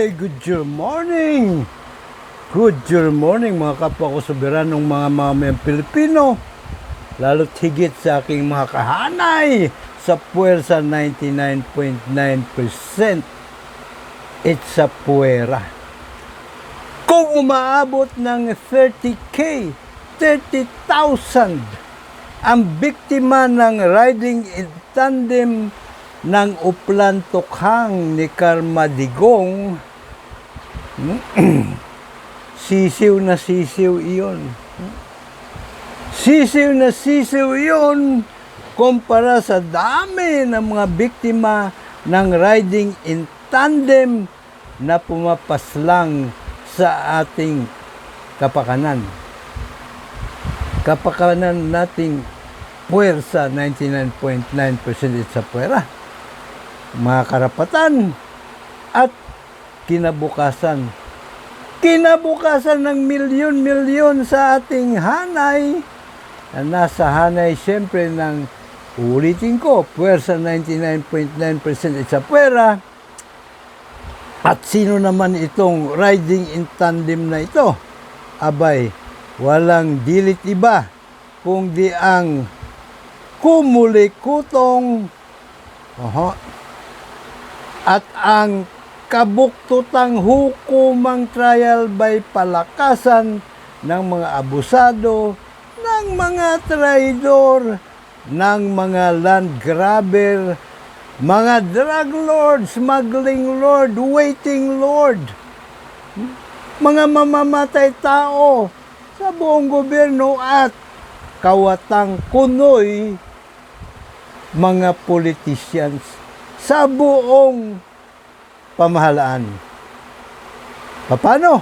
Good morning! Good morning mga kapwa ko soberanong mga mamamayang Pilipino, lalo't higit sa aking mga kahanay sa puwersa 99.9%. It's sa puwera. Kung umaabot ng 30K, 30,000 ang biktima ng riding in tandem ng Uplan Tukhang ni Karma Digong, sisiw na sisiw iyon. Sisiw na sisiw iyon kumpara sa dami ng mga biktima ng riding in tandem na pumapaslang sa ating kapakanan. Kapakanan nating puwersa 99.9% sa puwera. Mga karapatan at kinabukasan. Kinabukasan ng milyon-milyon sa ating hanay na nasa hanay siyempre ng, ulitin ko, puwersa 99.9% sa puwera. At sino naman itong riding in tandem na ito? Abay, walang dilit iba kundi ang kumulikutong at ang kabuktutang hukumang trial by palakasan ng mga abusado, ng mga traidor, ng mga land grabber, mga drug lord, smuggling lord, waiting lord, mga mamamatay tao sa buong gobyerno at kawatang kunoy mga politicians sa buong pamahalaan. Paano?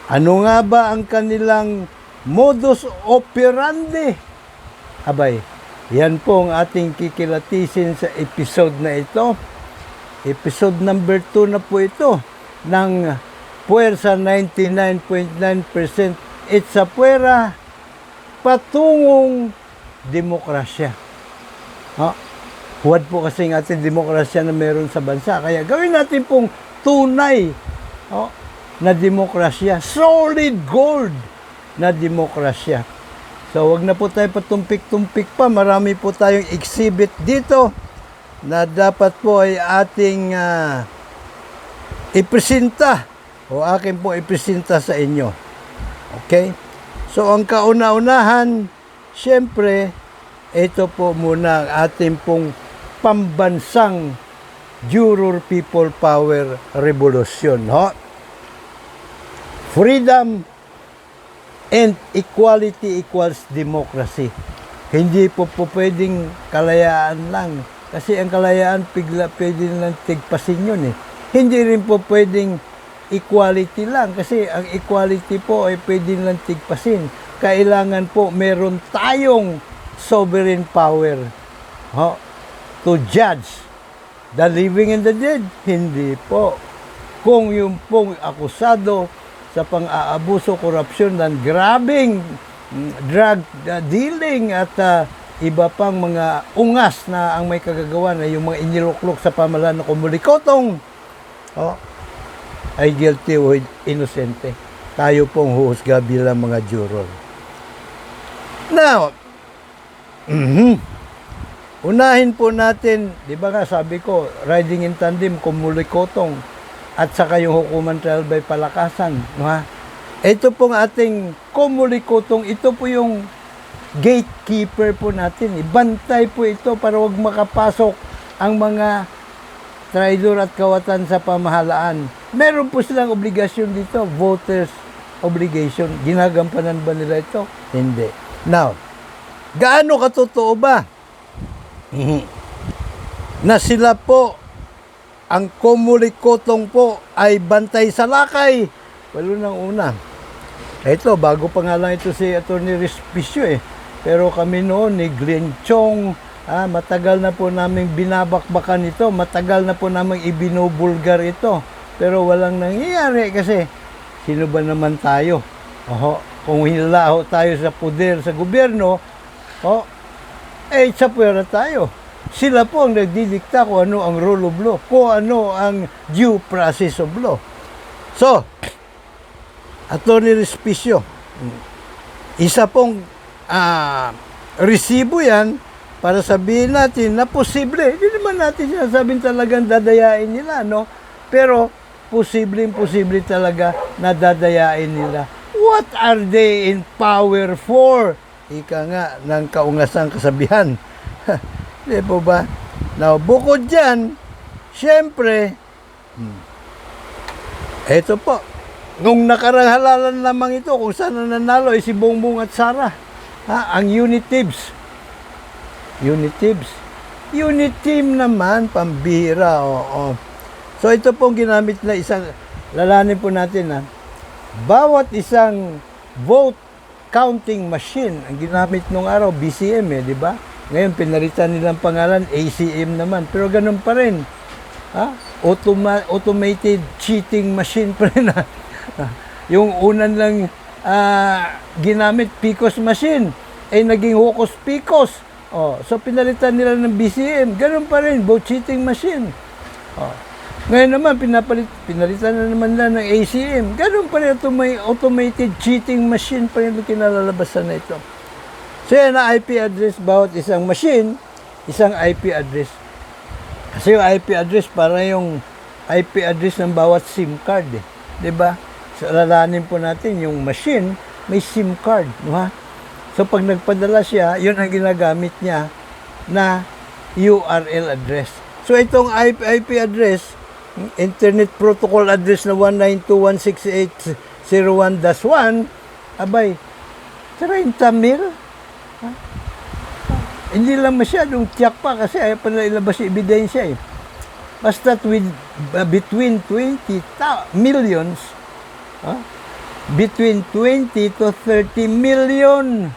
Ano nga ba ang kanilang modus operandi? Abay, yan po ang ating kikilatisin sa episode na ito. Episode number 2 na po ito ng puwersa 99.9%. It's sa puwera patungong demokrasya. Huwad po kasi ang ating demokrasya na meron sa bansa. Kaya gawin natin pong tunay na demokrasya. Solid gold na demokrasya. So, wag na po tayo patumpik-tumpik pa. Marami po tayong exhibit dito na dapat po ay ating ipresenta o akin po ipresenta sa inyo. Okay? So, ang kauna-unahan, syempre, ito po muna ang ating pong pambansang Juror People Power Revolution. Freedom and equality equals democracy. Hindi po pwedeng kalayaan lang. Kasi ang kalayaan, pwede lang tigpasin yun eh. Hindi rin po pwedeng equality lang. Kasi ang equality po ay pwede lang tigpasin. Kailangan po meron tayong sovereign power to judge the living and the dead. Hindi po. Kung yung pong akusado sa pang-aabuso, korupsyon, ng grabing drug dealing at iba pang mga ungas na ang may kagagawa na yung mga iniluklok sa pamahalaan ng kumulikotong ay guilty o inosente. Tayo pong huhusga bilang mga juror. Now, unahin po natin, di ba nga sabi ko, riding in tandem, kumulikotong, at saka yung hukuman trial by palakasan. Ito pong ating kumulikotong, ito po yung gatekeeper po natin. Bantay po ito para wag makapasok ang mga traidor at kawatan sa pamahalaan. Meron po silang obligasyon dito, voters obligation. Ginagampanan ba nila ito? Hindi. Now, gaano katotoo ba na sila po, ang kumulikotong po ay bantay sa lakay? Walo nang una. Ito, bago pa nga lang ito si Atty. Respicio eh. Pero kami noon ni Glenn Chong, matagal na po namin binabakbakan ito, matagal na po namin ibinubulgar ito. Pero walang nangyayari kasi sino ba naman tayo? Kung hilaho tayo sa poder sa gobyerno, sa puwera tayo. Sila po ang nagdidikta kung ano ang rule of law, kung ano ang due process of law. So, Attorney Respicio, isa pong resibo yan para sabihin natin na posible. Hindi naman natin sinasabing talagang dadayain nila, no? Pero posible talaga na dadayain nila. What are they in power for? Ika nga ng kaungasang kasabihan. Di po ba? Now, bukod dyan, syempre, eto po, nung nakarangalalan lamang ito, kung saan nanalo ay si Bongbong at Sara. Ang Unitibs. Uniteam naman, pambira. Oo. So ito pong ginamit na isang, lalanin po natin bawat isang vote counting machine, ang ginamit nung araw, BCM di ba? Ngayon, pinalitan nilang pangalan, ACM naman. Pero ganun pa rin. Automated cheating machine pa rin. Yung unan lang ginamit, PCOS machine, ay naging Hocus Picos. So pinalitan nila ng BCM, ganun pa rin, vote cheating machine. Ngayon naman, pinalitan na naman nila ng ACM, ganun pa rin, automated cheating machine pa rin yung kinalalabasan na ito. So yan na IP address, bawat isang machine, isang IP address. Kasi yung IP address, para yung IP address ng bawat SIM card. Diba? So, alalahanin po natin, yung machine, may SIM card. Diba? So, pag nagpadala siya, yun ang ginagamit niya na URL address. So, itong IP address, Internet Protocol address na 192.168.01-1, abay, 30 mil? Hindi lang masyadong tiyak pa kasi ayaw pa nila ilabas yung ebidensya Basta between 20 millions, between 20 to 30 million.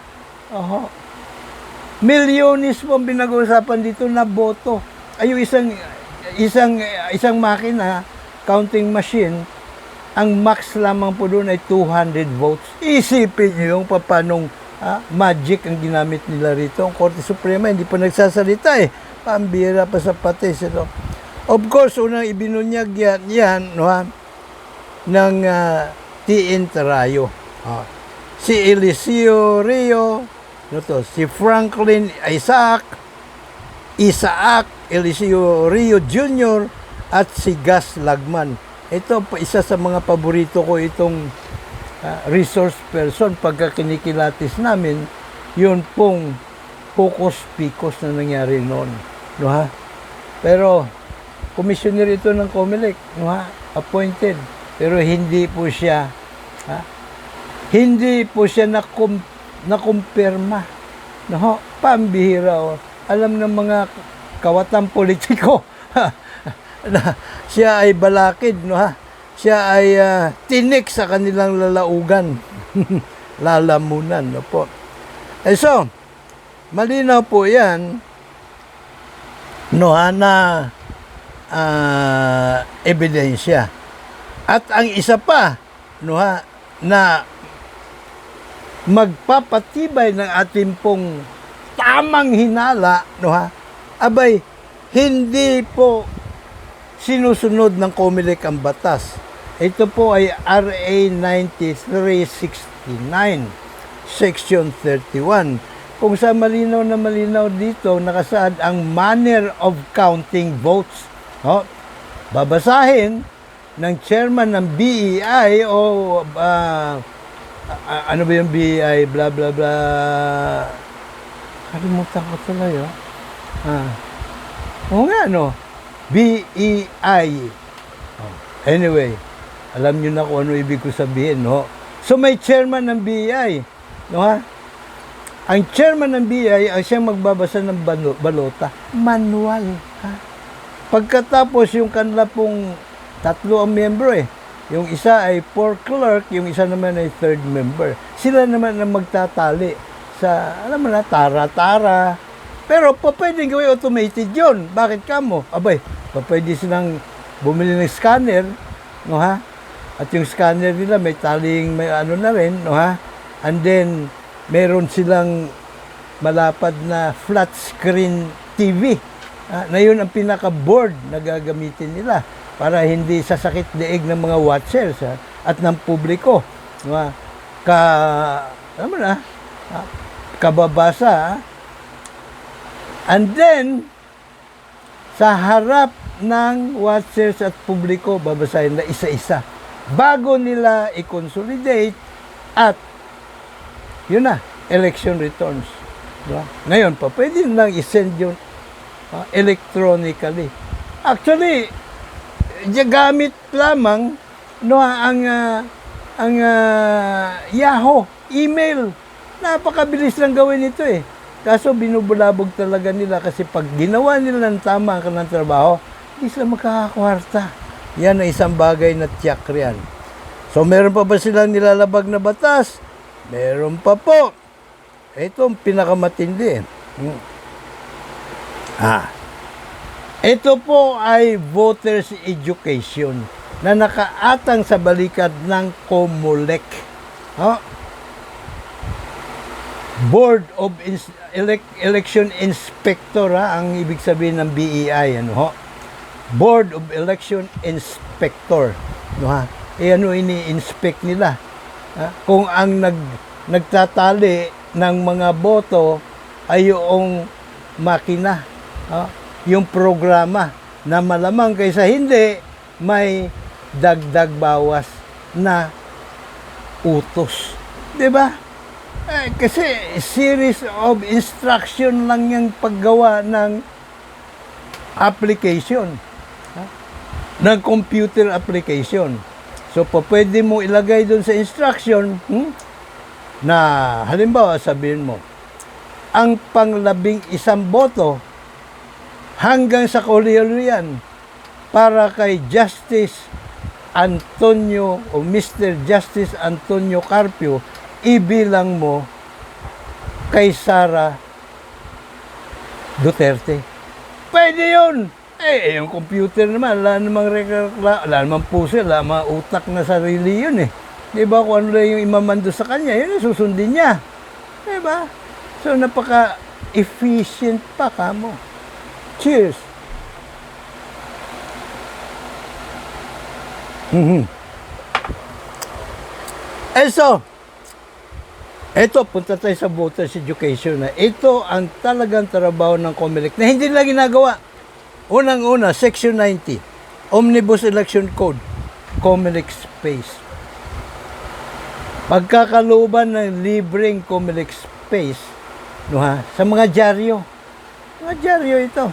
Milyones po ang pinag-uusapan dito na boto. Ay, yung isang makina, counting machine, ang max lamang po doon ay 200 votes. Isipin niyo yung papanong magic ang ginamit nila rito. Ang Korte Suprema hindi pa nagsasalita Pambira pa sa patis ito. Of course, unang ibinunyag yan ng TN Tarayo. Si Eliseo Rio, si Franklin Isaac, Eliseo Rio Jr. at si Gus Lagman. Ito pa isa sa mga paborito ko itong resource person pagka kinikilatis namin, yun pong Hocus Picos na nangyari noon. Pero commissioner ito ng COMELEC, appointed. Pero hindi po siya nakumpirma. Pambihira. Alam ng mga kawatang politiko na siya ay balakid, siya ay tinik sa kanilang lalaugan. Lalamunan, po. So, malinaw po yan, na ebidensya. At ang isa pa, na magpapatibay ng ating pong tamang hinala, abay, hindi po sinusunod ng COMELEC ang batas. Ito po ay RA 9369, Section 31. Kung sa malinaw na malinaw dito, nakasaad ang manner of counting votes. Babasahin ng chairman ng BEI o ano ba yung BEI, blah blah blah. Kalimutan ko tuloy, Oo nga, BEI. Anyway, alam nyo na kung ano ibig ko sabihin, So may chairman ng BEI, Ang chairman ng BEI ay siyang magbabasa ng balota. Manual, Pagkatapos yung kanila pong tatlo ang member Yung isa ay 4 clerk, yung isa naman ay 3rd member. Sila naman ang magtatali sa, alam mo na, tara-tara. Pero pwedeng gawin automated yun. Bakit kamo? Abay, pwede silang bumili ng scanner, At yung scanner nila may taling, may ano na rin, And then, meron silang malapad na flat screen TV. na yun ang pinaka-board na gagamitin nila para hindi sasakit leeg ng mga watchers at ng publiko. Alam mo na, kababasa. And then, sa harap ng watchers at publiko, babasahin na isa-isa bago nila i-consolidate at yun na, election returns. Diba? Ngayon pa, pwede lang i-send yun electronically. Actually, gamit lamang ang Yahoo email. Napakabilis lang gawin ito eh. Kaso binubulabog talaga nila kasi pag ginawa nila ng tama ang kanilang trabaho, hindi sila makakakwarta. Yan ang isang bagay na tiyak riyan. So meron pa ba silang nilalabag na batas? Meron pa po. Ito ang pinakamatindi. Ito po ay voters education na nakaatang sa balikat ng COMELEC. Board of Election Inspector ang ibig sabihin ng BEI. Board of Election Inspector. Ano ini-inspect nila? Kung ang nagtatali ng mga boto ay yung makina, yung programa na malamang kaysa hindi may dagdag bawas na utos. 'Di ba? Kasi series of instruction lang yung paggawa ng application, ng computer application. So, pwede mo ilagay doon sa instruction na halimbawa sabihin mo, ang pang-11 boto hanggang sa kahulihan para kay Justice Antonio o Mr. Justice Antonio Carpio, ibilang mo kay Sara Duterte. Pwede yun. Yung computer naman, wala namang puso, wala namang utak na sarili yun eh. Diba kung ano lang yung imamando sa kanya, yun ang susundin niya. Diba? So, napaka-efficient pa kamo. Cheers! So, ito, punta tayo sa voters education na ito ang talagang trabaho ng COMELEC na hindi nila ginagawa. Unang-una, Section 90, Omnibus Election Code, COMELEC Space. Pagkakalooban ng libreng COMELEC Space sa mga dyaryo. Mga dyaryo ito.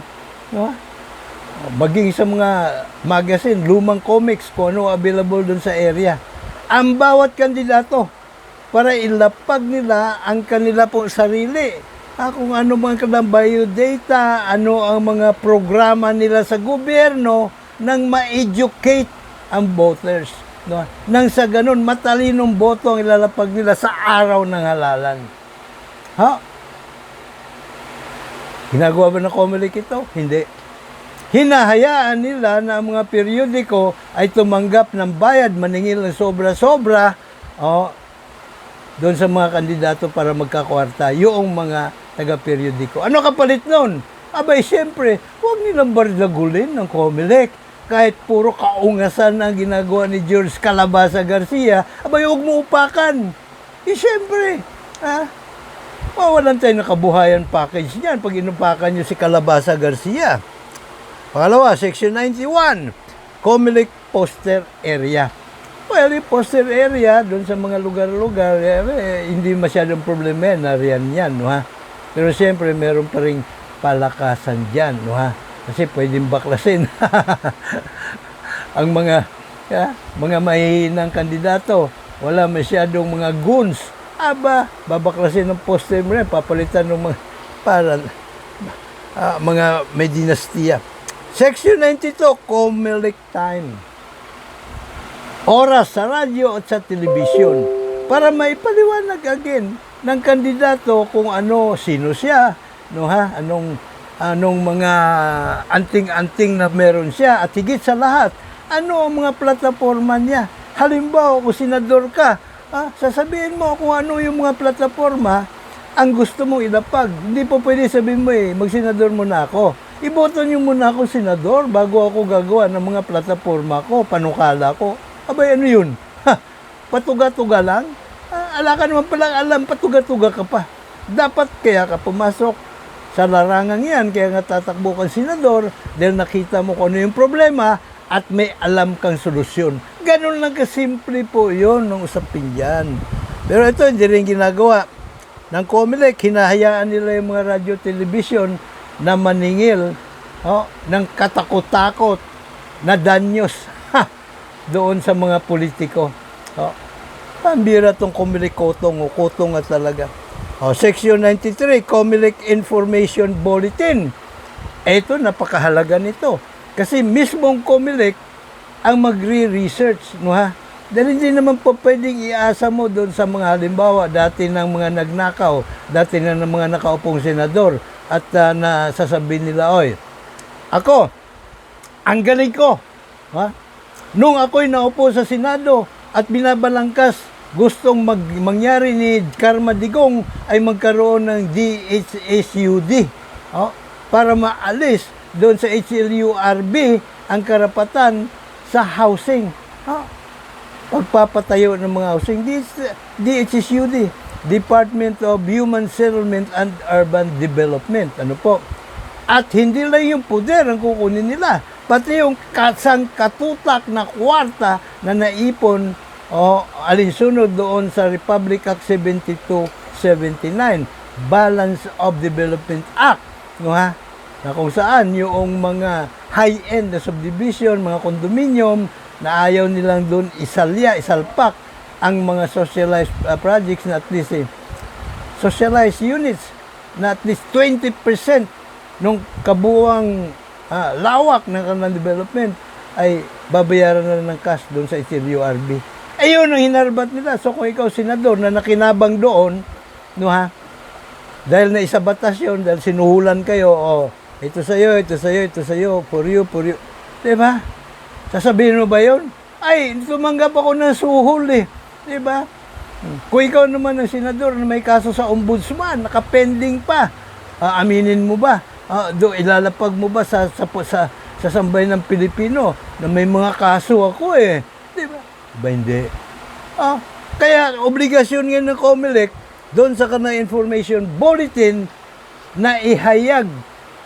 Maging sa mga magazine, lumang comics, kung ano available dun sa area. Ang bawat kandidato, para ilapag nila ang kanila pong sarili. Kung ano mga kanilang biodata, ano ang mga programa nila sa gobyerno nang ma-educate ang voters. Nang sa ganun, matalinong boto ang ilalapag nila sa araw ng halalan. Ginagawa ba ng COMELEC ito? Hindi. Hinahayaan nila na ang mga periodiko ay tumanggap ng bayad, maningil ng sobra-sobra, doon sa mga kandidato para magkakwarta, yung mga taga-periodiko. Ano kapalit nun? Abay, siyempre, huwag nilang bardagulin ng COMELEC. Kahit puro kaungasan ang ginagawa ni George Calabaza Garcia, abay, huwag mo upakan. Siyempre, mawalan tayo ng kabuhayan package niyan pag inupakan nyo si Calabaza Garcia. Pangalawa, Section 91, COMELEC Poster Area. Well, yung poster area, doon sa mga lugar-lugar, hindi masyadong problema yan, nariyan yan, Pero siyempre, meron pa rin palakasan dyan, Kasi pwedeng baklasin ang mga mahihinang kandidato. Wala masyadong mga goons. Babaklasin ng poster mo rin, papalitan ng mga may dinastiya. Section 92, COMELEC Time. Oras sa radyo at sa telebisyon para maipaliwanag again ng kandidato kung sino siya, anong mga anting-anting na meron siya at higit sa lahat, ano ang mga plataforma niya. Halimbawa, kung senador ka, sasabihin mo kung ano yung mga plataforma ang gusto mong ilapag. Hindi po pwede sabihin mo magsenador mo na ako. Iboto niyo muna ako senador bago ako gagawa ng mga plataforma ko, panukala ko. Abay, ano yun? Ha, patuga-tuga lang? Ala ka naman palang alam, patuga-tuga ka pa. Dapat kaya ka pumasok sa larangan yan, kaya nga tatakbo kang senador dahil nakita mo kung ano yung problema at may alam kang solusyon. Ganun lang kasimple po yun ng usapin dyan. Pero ito, hindi rin ginagawa ng COMELEC. Hinahayaan nila yung mga radio, television na maningil ng katakot-takot na danyos doon sa mga politiko. Pambira tong COMELEC kotong nga talaga. Section 93, COMELEC Information Bulletin. Ito, napakahalaga nito. Kasi mismong COMELEC ang magre-research, no ha? Dahil hindi naman po pwedeng iasa mo doon sa mga halimbawa, dati ng mga nagnakaw, dati na ng mga nakaupong senador, at nasasabihin nila, oy, ako, ang galing ko. Ha? Nung ako'y naupo sa Senado at binabalangkas, gustong mangyari ni Karma Digong ay magkaroon ng DHSUD para maalis doon sa HLURB ang karapatan sa housing. Pagpapatayo ng mga housing. DHSUD, Department of Human Settlement and Urban Development. Ano po? At hindi lang yung poder ang kukunin nila, pati yung katutak na kwarta na naipon alinsunod doon sa Republic Act 7279, Balance of Development Act, no ha? Na kung saan yung mga high-end na subdivision, mga condominium, na ayaw nilang doon isalpak ang mga socialized projects na at least socialized units na at least 20% nung kabuuang lawak ng kanilang development ay babayaran na ng cash doon sa HLURB. Ayun ang hinarbat nila. So kung ikaw senador na nakinabang doon, no ha, dahil na isa batas yun, dahil sinuhulan kayo, ito sa'yo, for you. Diba? Sasabihin mo ba yun? Ay, tumanggap ako ng suhol Diba? Kung ikaw naman ang senador na may kaso sa ombudsman, nakapending pa, aminin mo ba? Ilalapag mo ba sa sambayan ng Pilipino na may mga kaso ako Diba? Ba hindi? Kaya obligasyon ngayon ng COMELEC doon sa kanang information bulletin na ihayag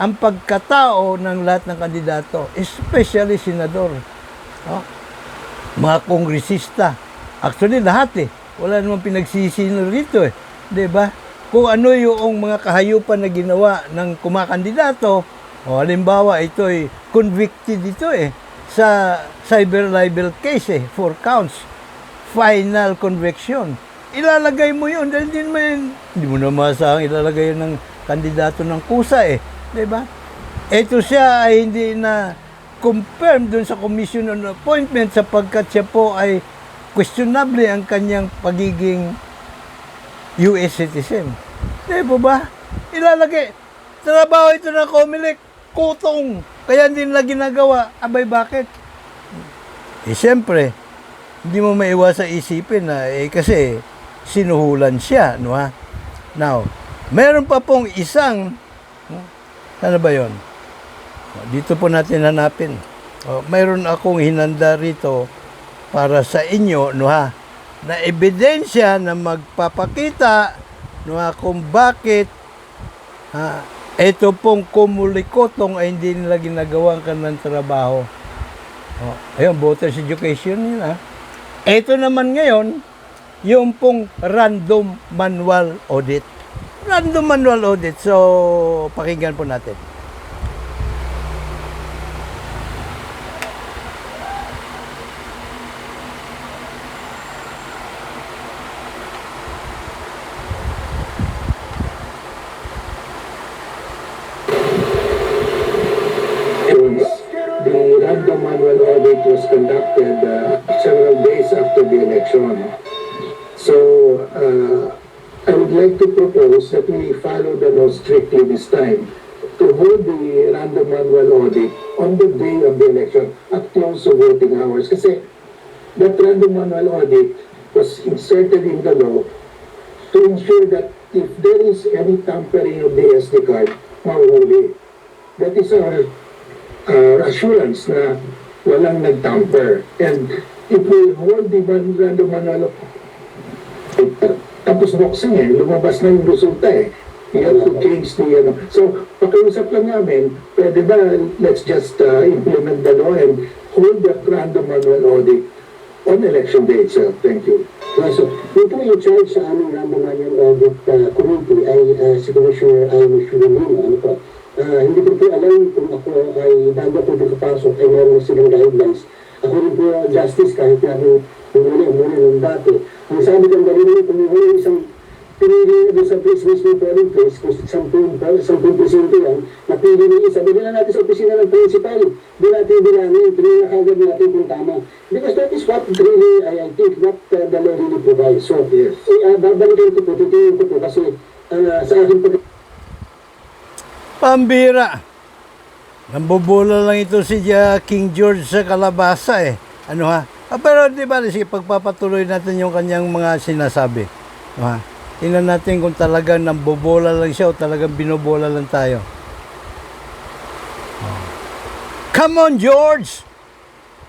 ang pagkatao ng lahat ng kandidato, especially senador. Mga kongresista. Actually, lahat Wala namang pinagsisino rito Diba? Kung ano yung mga kahayupan na ginawa ng kumakandidato, halimbawa, ito'y convicted sa cyber libel case 4 counts. Final conviction. Ilalagay mo yun dahil hindi mo na masahang ilalagay yun ng kandidato ng kusa Diba? Ito siya ay hindi na confirm dun sa commission on appointment sapagkat siya po ay questionable ang kanyang pagiging US citizen. Diba ba? Ilalagay. Trabaho ito ng COMELEC. Kutong. Kaya hindi nila ginagawa. Abay, bakit? Siyempre, hindi mo maiwasan isipin na kasi sinuhulan siya, no ha? Now, meron pa pong isang, ano ba yon? Dito po natin hanapin. Mayroon akong hinanda rito para sa inyo, no ha? Na ebidensya na magpapakita, no ha, kung bakit ito pong kumulikotong ay hindi nila ginagawa ang kanilang trabaho. Ayun, voters education yun Ito naman ngayon, yung pong random manual audit. Random manual audit. So, pakinggan po natin. The random manual audit was conducted several days after the election. So, I would like to propose that we follow the law strictly this time to hold the random manual audit on the day of the election at close of voting hours. Kasi that random manual audit was inserted in the law to ensure that if there is any tampering of the SD card, mahuhuli. That is our assurance na walang nag-tamper. And if we hold the random manual, tapos boxing lumabas na yung resulta You have to change the, So, pakiusap lang namin, pwede ba, let's just implement the law and hold the random manual audit on election day itself. Thank you. So, yung po yung charge sa aming random manual audit committee ay si Commissioner Irish Romino. Hindi ko po alam kung ako ay bago po pagkapasok ay meron silang guidelines. Ako rin po justice kahit na muna ng dati. Ang sabi kong galing kung yung isang pinili doon sa place mismo polling place, kung 10% yan, napili ng isa, bilhin na natin sa opisina ng principal. Di natin bilangin, pinili na kagad natin kung tama. Because that is what really, I think, what the law really provides. So, yes. Babalikan ko po, titingin ko po, kasi sa akin po, Pambira. Nambobola lang ito si King George sa kalabasa Ano ha? Pero di ba, sige, pagpapatuloy natin yung kanyang mga sinasabi. Ano ha? Tingnan natin kung talagang nambobola lang siya o talagang binobola lang tayo. Come on, George!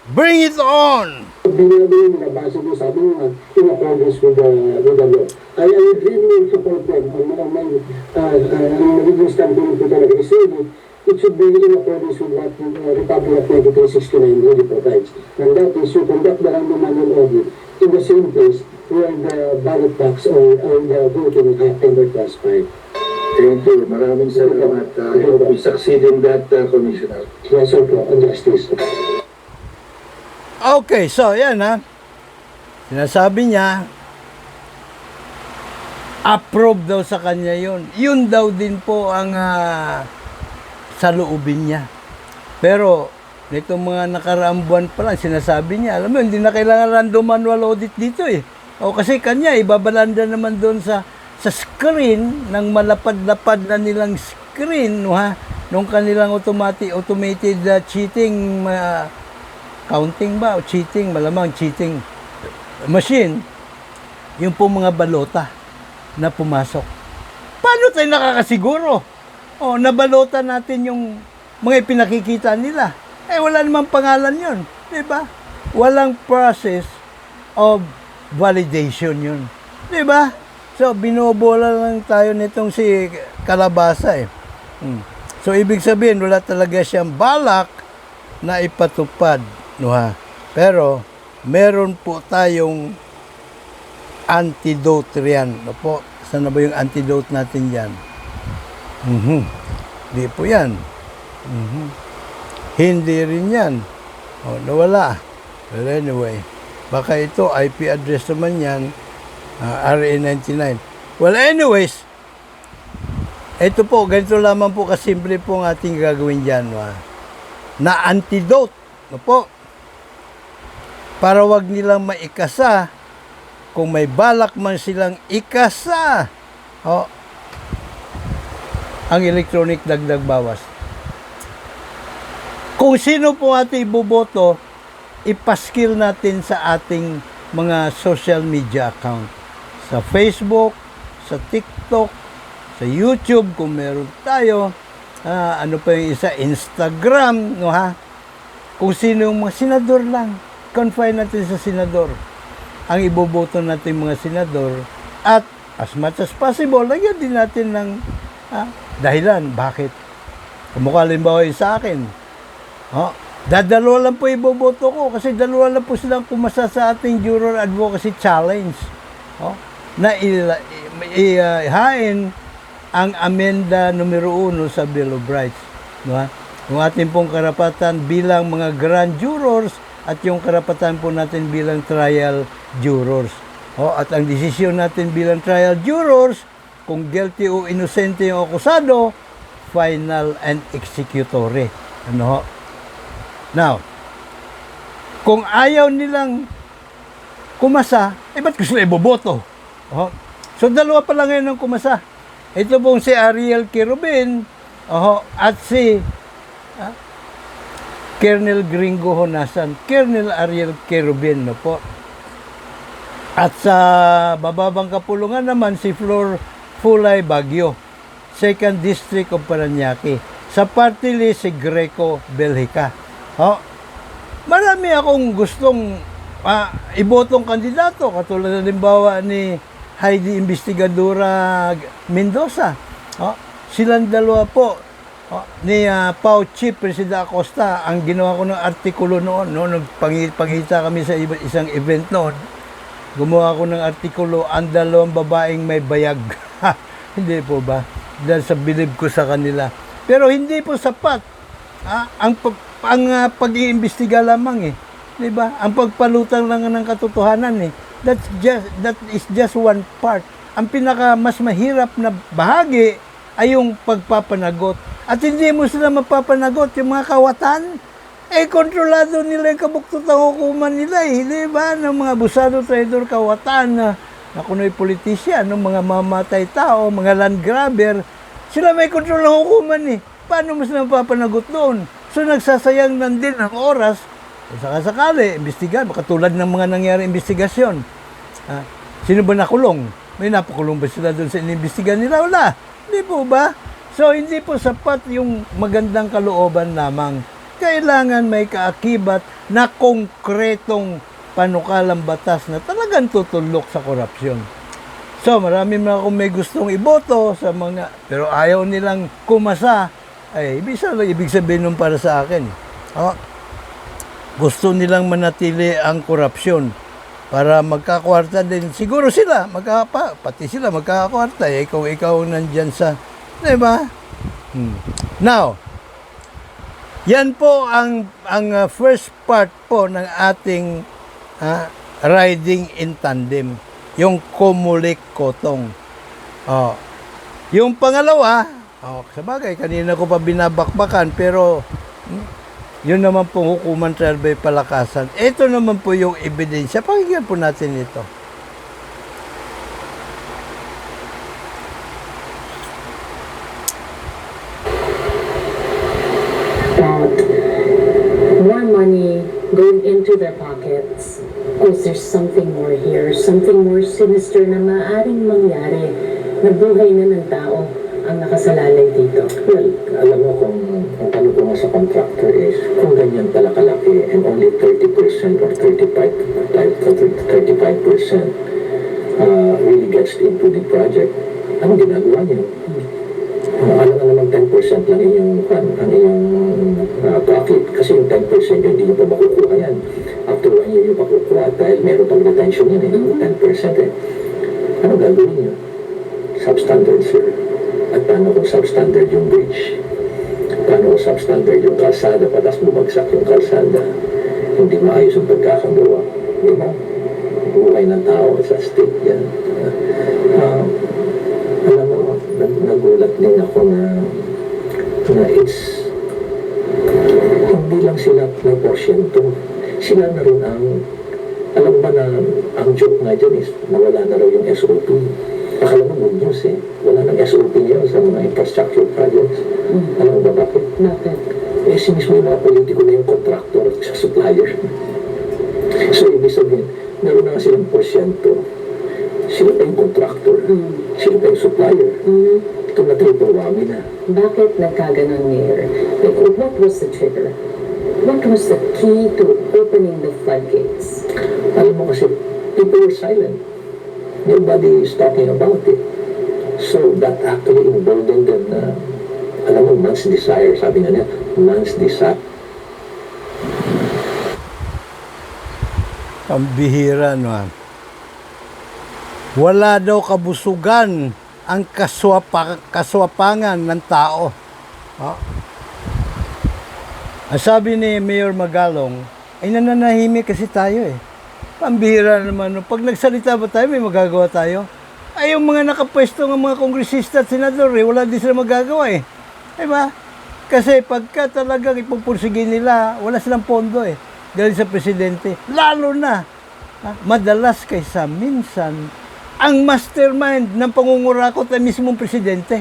Bring it on! binibigyan nila base mo sabi mo in accordance with the law. I really support them on my nagiging standpoint po talaga is it should be in accordance with what Republic of 2369 really provides. And that is to conduct the random manual audit in the same place where the ballot box or the voting happened or transpired. Thank you. Maraming salamat. I hope we succeed in that, Commissioner. Yes, sir, Justice. Okay, so yan ha. Sinasabi niya, approve daw sa kanya yun. Yun daw din po ang saloobin niya. Pero, nitong mga nakaraang buwan pa lang, sinasabi niya, alam mo, hindi na kailangan random manual audit dito O kasi kanya, ibabalanda naman doon sa screen, ng malapad-lapad na nilang screen, nung kanilang automated cheating, counting ba o cheating, malamang cheating machine, yung po mga balota na pumasok. Paano tayo nakakasiguro? Nabalota natin yung mga pinakikita nila. Wala namang pangalan yun. Diba? Walang process of validation yun. Diba? So, binobola lang tayo nitong si Kalabasa So, ibig sabihin, wala talaga siyang balak na ipatupad. Pero, meron po tayong antidote riyan. Po, saan na ba yung antidote natin dyan? Hindi po yan. Hindi rin yan. Nawala. Well, anyway, baka ito, IP address naman yan, RA99. Well, anyways, ito po, ganito lamang po kasimple po ang ating gagawin dyan. Na antidote. Po, para wag nilang maikasa kung may balak man silang ikasa ang electronic dagdag bawas. Kung sino po ating iboboto, ipaskil natin sa ating mga social media account. Sa Facebook, sa TikTok, sa YouTube, kung meron tayo, ano pa yung isa, Instagram, Kung sino yung mga senador lang, confine natin sa senador. Ang iboboto natin mga senador at as much as possible, lagyan din natin ng dahilan. Bakit? Kumukha halimbawa yung sa akin. Dadalawa lang po iboboto ko kasi dalawa lang po silang pumasa sa ating Juror Advocacy Challenge. Na ihain ang amenda numero 1 sa Bill of Rights. Yung ating pong karapatan bilang mga grand jurors at yung karapatan po natin bilang trial jurors. At ang desisyon natin bilang trial jurors, kung guilty o inosente yung akusado, final and executory. Now, kung ayaw nilang kumasa, ba't gusto iboboto? So, dalawa pa lang ngayon ang kumasa. Ito pong si Ariel Quirobin at si Colonel Gringo Honasan, Colonel Ariel Quirobin po. At sa bababang kapulungan naman si Flor Fulay Baguio, 2nd District of Parañaque. Sa party list, si Greco Belhica. Oh, marami akong gustong ibotong kandidato, katulad ng limbawa ni Heidi Investigadora Mendoza. Oh, silang dalawa po, ni Pau Chief Presida Acosta, ang ginawa ko ng artikulo noon, nagpangita kami sa isang event noon. Gumawa ko ng artikulo, ang dalawang babaeng may bayag. Hindi po ba? Dahil sa bilib ko sa kanila. Pero hindi po sapat. Ang pag-iimbestiga lamang eh. 'Di ba? Ang pagpalutang lang ng katotohanan eh. That is just one part. Ang pinaka mas mahirap na bahagi ay yung pagpapanagot. At hindi mo sila mapapanagot, yung mga kawatan, kontrolado nila yung kabuktutang hukuman nila eh. Di ba? Ng mga abusado, traidor, kawatan, na kuno'y politisyan, ng mga mamatay tao, mga land grabber, sila may kontrol ng hukuman eh. Paano mo sila mapapanagot doon? So nagsasayang lang din ang oras, sakasakali, imbestigan, katulad ng mga nangyari investigasyon. Sino ba nakulong? May napakulong ba sila doon sa inimbestigan nila? Wala. Hindi po ba? So, hindi po sapat yung magandang kalooban lamang. Kailangan may kaakibat na konkretong panukalang batas na talagang tutulok sa korupsyon. So, marami mga kung may gustong iboto sa mga, pero ayaw nilang kumasa, ay, ibig sabihin nun para sa akin. Gusto nilang manatili ang korupsyon para magkakwarta din. Siguro sila, pati sila magkakwarta eh, kung ikaw nandyan sa, diba? Now, yan po ang first part po ng ating riding in tandem, yung kumulik kotong. Yung pangalawa, sabagay, kanina ko pa binabakbakan, pero yun naman po hukuman trial by palakasan. Ito naman po yung ebidensya. Pakinggan po natin ito. More money going into their pockets. Is there something more here? Something more sinister na maaaring mangyari na buhay na ng tao ang nakasalalay dito? Well, alam mo kung ano ko nga sa contractor is, kung ganyan pala kalaki and only 30% or 35% really gets into the project, anong ginagawa niyo? Alam nga naman 10% lang yung profit, kasi yung 10% yun, hindi nyo pa makukuha yan. After 1 year yung makukuha dahil meron pang retention yan 10% eh. Ano gagawin nyo? Substandard, sir. At paano kung substandard yung bridge? Paano kung substandard yung kalsada, patas bumagsak yung kalsada? Hindi maayos yung pagkakagawa. Di ba? Buhay ng tao sa state yan. Alam mo, nagulat din ako na it's hindi lang sila ng porsyento. Sila na rin alam ba na ang joke nga dyan is nawala na raw yung SOP. Akala mo good news eh. Wala nang SOP yun sa mga infrastructure projects. Alam mo ba bakit? Bakit? Si mismo yung mga politiko na yung contractor at sa supplier. So, ibig sabihin, meron na nga silang porsyento. Sila pa yung contractor. Sila pa yung supplier. Ito na triple whammy na. Bakit nagkaganon, Mayor? Like, what was the trigger? What was the key to opening the floodgates? Alam mo kasi, people were silent. Nobody is talking about it. So that actually emboldened them na, alam mo, man's desire, sabi nga niya, man's desire. Ang bihira, no? Wala daw kabusugan ang kaswapangan ng tao. Ang sabi ni Mayor Magalong, ay nananahimik kasi tayo eh. Pambihira naman. Pag nagsalita ba tayo, may magagawa tayo? Ay, yung mga nakapwesto ng mga kongresista at senador, wala din sila magagawa eh. Diba? Kasi pagka talagang ipupursigin nila, wala silang pondo eh. Galing sa presidente. Lalo na, madalas kaysa minsan, ang mastermind ng pangungurakot ay mismong presidente.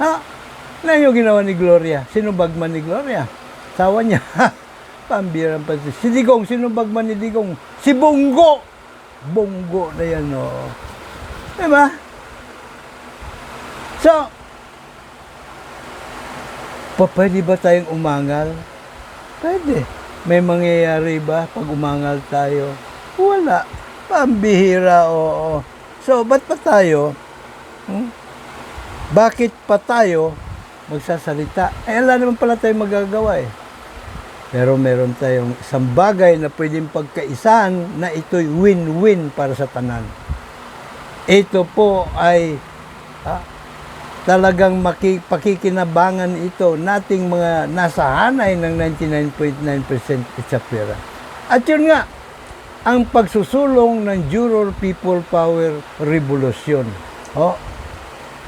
Ano yung ginawa ni Gloria? Sino bagman ni Gloria? Sawa niya. Pambirang pa. Si Digong, sino bagman ni Digong? Si Bongo! Bongo na yan, oh. Diba? So, Pwede ba tayong umangal? Pwede. May mangyayari ba pag umangal tayo? Wala. Pambihira, oo. So, ba't pa tayo? Bakit pa tayo magsasalita? Wala naman pala tayong magagawa eh. Pero meron tayong isang bagay na pwedeng pagkaisahan na ito'y win-win para sa tanan. Ito po ay talagang pakikinabangan ito nating mga nasa hanay ng 99.9% itsapwera. At yun nga, ang pagsusulong ng Juror People Power Revolution.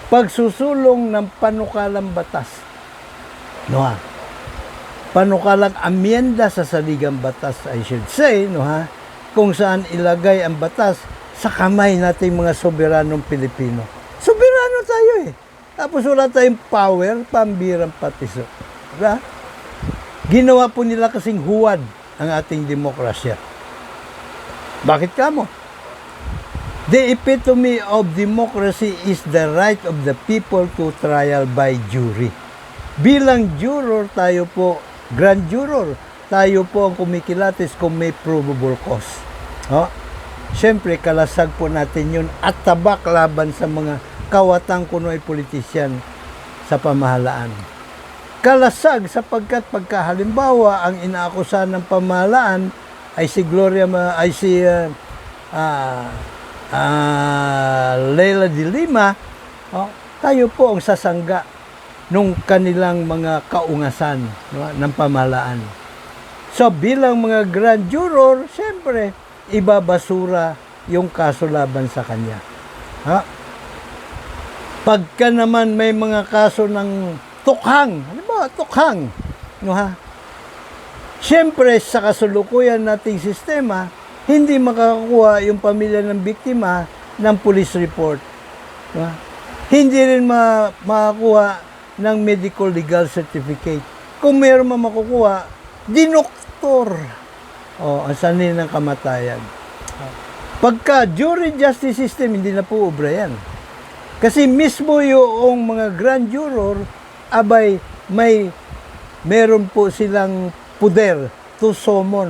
Pagsusulong ng panukalang batas. Panukalang amyenda sa saligang batas, I should say, kung saan ilagay ang batas sa kamay nating mga soberanong Pilipino. Soberano tayo eh. Tapos wala tayong power, pambirang patiso. Diba? Ginawa po nila kasing huwad ang ating demokrasya. Bakit kamo? The epitome of democracy is the right of the people to trial by jury. Bilang juror tayo po, grand juror, tayo po ang kumikilatis kung may provable cause. Siyempre, kalasag po natin yun at tabak laban sa mga kawatang kunoy politisyan sa pamahalaan. Kalasag sapagkat pagkahalimbawa ang inaakusahan ng pamahalaan ay si Leila de Lima, tayo po ang sasangga nung kanilang mga kaungasan ng pamahalaan. So bilang mga grand juror, siyempre, ibabasura yung kaso laban sa kanya. Pagka naman may mga kaso ng tukhang, ano ba, tukhang, siyempre, sa kasulukuyan nating sistema, hindi makakuha yung pamilya ng biktima ng police report. Hindi rin makakuha ng medical legal certificate. Kung mayroon man makukuha, dinoktor. Ang sanhin ng kamatayan. Pagka jury justice system, hindi na po obra yan. Kasi mismo yung mga grand juror, meron po silang puder to summon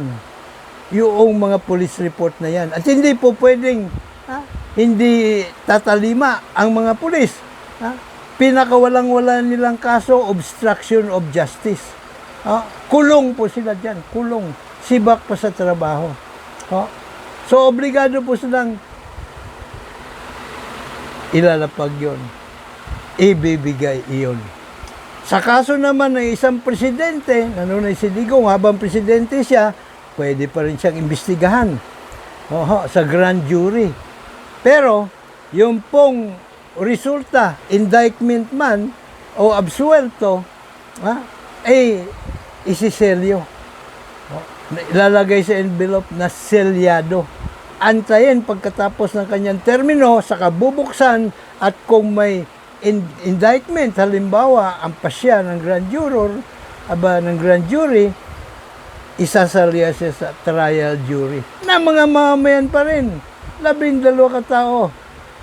yung mga police report na yan. At hindi po pwedeng hindi tatalima ang mga pulis. Pinakawalang-wala nilang kaso, obstruction of justice. Kulong po sila dyan, kulong. Sibak pa sa trabaho. So, obligado po silang ilalapag yon, ibibigay iyon. Sa kaso naman ng isang presidente, nanunay si Digong, habang presidente siya, pwede pa rin siyang imbestigahan sa grand jury. Pero, yung pong resulta, indictment man, o absuelto, isiselyo. Ilalagay sa envelope na selyado. Antayin pagkatapos ng kanyang termino, saka bubuksan, at kung may indictment, halimbawa, ang pasya ng grand juror, ng grand jury, isasalya siya sa trial jury. Na mga mamamayan pa rin, 12 katao,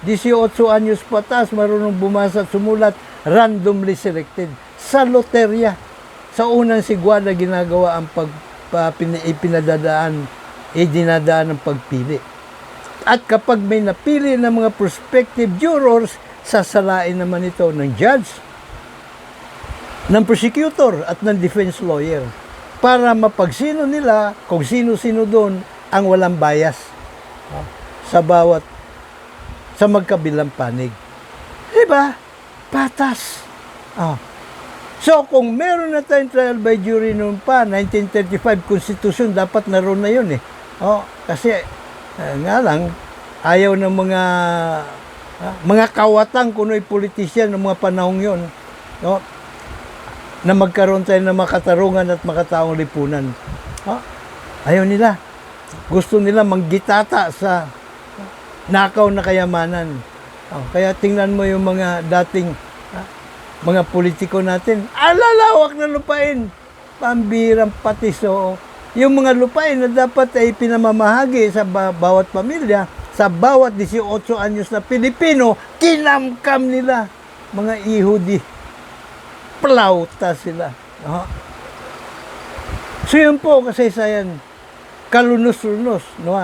18 anyos patas, marunong bumasa at sumulat, randomly selected, sa loterya. Sa unang sigwada, ginagawa ang dinadaan ng pagpili. At kapag may napili ng mga prospective jurors, sasalain naman ito ng judge, ng prosecutor at ng defense lawyer para mapagsino nila kung sino-sino doon ang walang bias sa magkabilang panig. Diba? Patas. So, kung meron na tayong trial by jury noon pa, 1935 Constitution, dapat naroon na yun eh. Kasi, nga lang, ayaw ng mga kawatang kuno'y politisyan ng mga panahong yun, na magkaroon tayo ng makatarungan at makataong lipunan. Ayaw nila. Gusto nila manggitata sa nakaw na kayamanan. Kaya tingnan mo yung mga dating mga politiko natin, alalawak na lupain, pambirang patiso. Yung mga lupain na dapat ay pinamamahagi sa bawat pamilya, sa bawat 18 anyos na Pilipino, kinamkam nila, mga ihudi. plauta sila. No? So yun po kasaysayan, kalunos-lunos, no?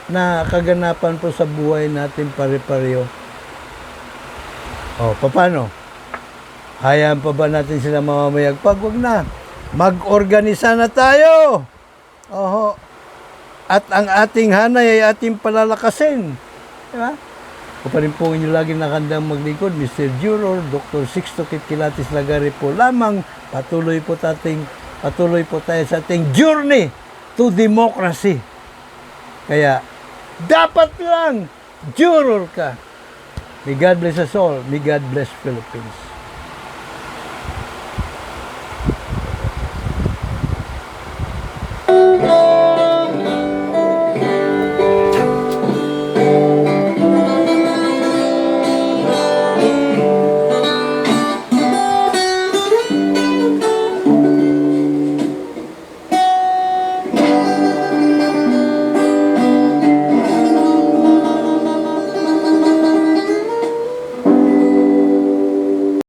Na kaganapan po sa buhay natin pare-pareho. O, paano? Hayaan pa ba natin sila mamamayagpag? Wag na. Mag-organisa na tayo. Oho. At ang ating hanay ay ating palalakasin. Diba? Ako pa rin po inyo lagi nakandang maglingkod, Mr. Juror, Dr. Sixto Kitkilatis Lagari po lamang. Patuloy po tayo sa ating journey to democracy. Kaya, dapat lang, juror ka. May God bless us all. May God bless Philippines.